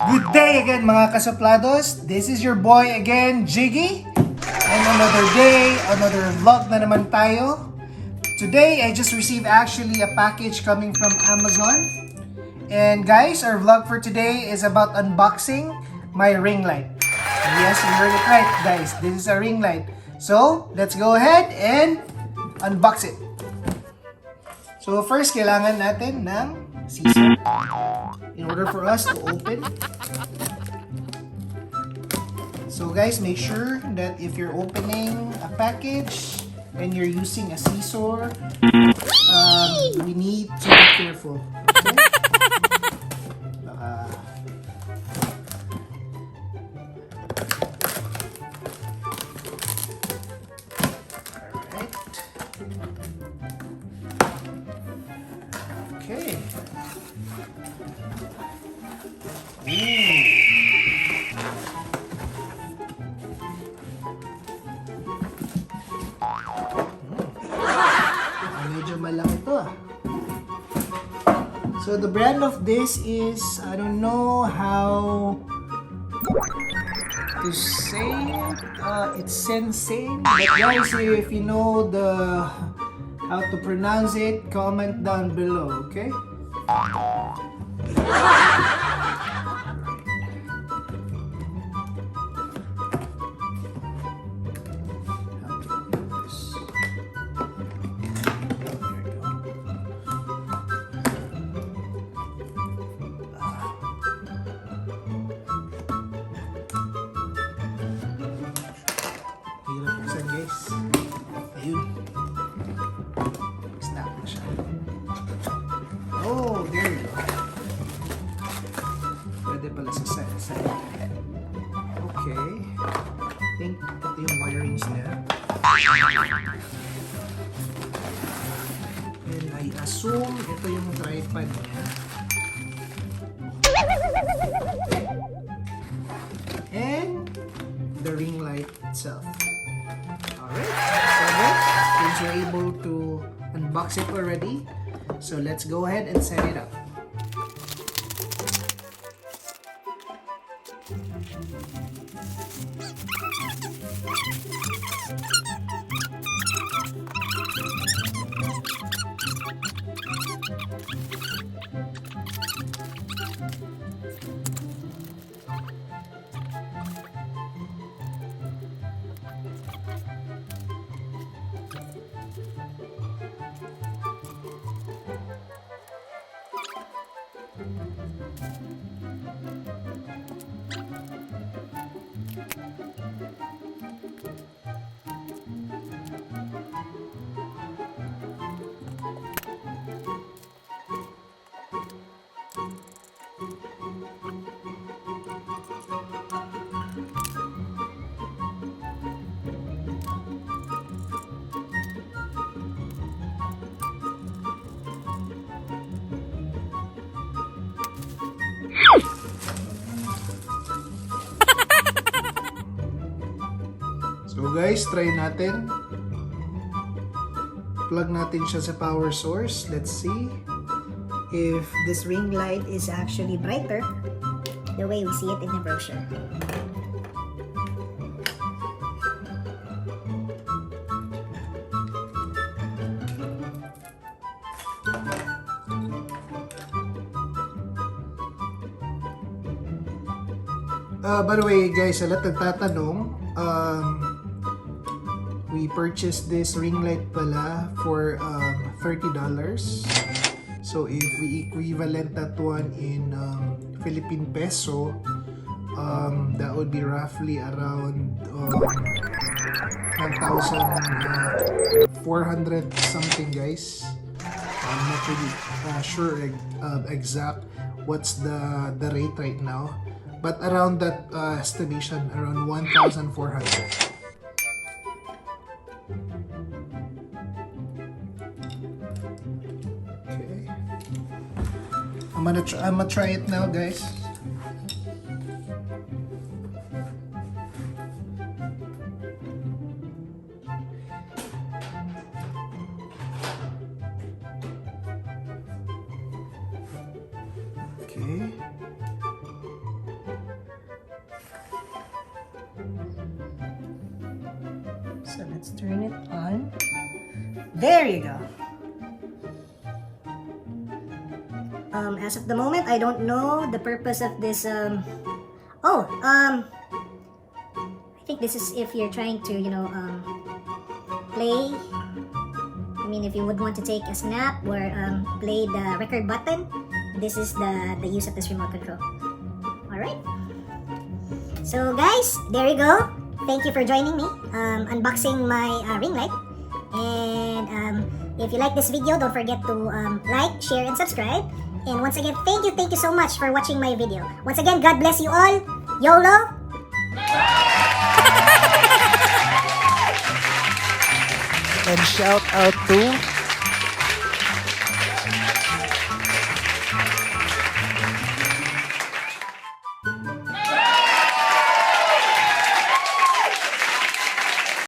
Good day again mga kasuplados. This is your boy again, Jiggy. And another day, another vlog na naman tayo. Today, I just received actually a package coming from Amazon. And guys, our vlog for today is about unboxing my ring light. Yes, you heard it right guys. This is a ring light. So, let's go ahead and unbox it. So first, kailangan natin ng scissor in order for us to open. So guys, make sure that if you're opening a package and you're using a scissor, we need to be careful. Okay? Alright. Okay. Medyo malaki to ah. So the brand of this is, I don't know how to say it. It's Sensei. But guys, if you know how to pronounce it, comment down below, okay? Ayun. Snap na siya. Oh, there you go. Pwede pala sa side. Okay. I think ito yung wirings niya. And I assume ito yung tripod niya. And the ring light itself. Alright, so then, since you're able to unbox it already, so let's go ahead and set it up. So guys, try natin. Plug natin siya sa power source. Let's see if This ring light is actually brighter the way we see it in the brochure. by the way guys, sa lahat nagtatanong, we purchased this ring light pala for $30. So if we equivalent that one in Philippine peso, that would be roughly around 1,400 something guys. I'm not really sure exact what's the rate right now, but around that estimation, around 1,400. Okay. I'm gonna try it now, guys. Okay. So let's turn it on. There you go. As of the moment, I don't know the purpose of this. I think this is if you're trying to, play. I mean, if you would want to take a snap or play the record button, this is the use of this remote control. Alright. So guys, there you go. Thank you for joining me unboxing my ring light. And if you like this video, don't forget to like, share, and subscribe. And once again, thank you so much for watching my video. Once again, God bless you all. YOLO! And shout out to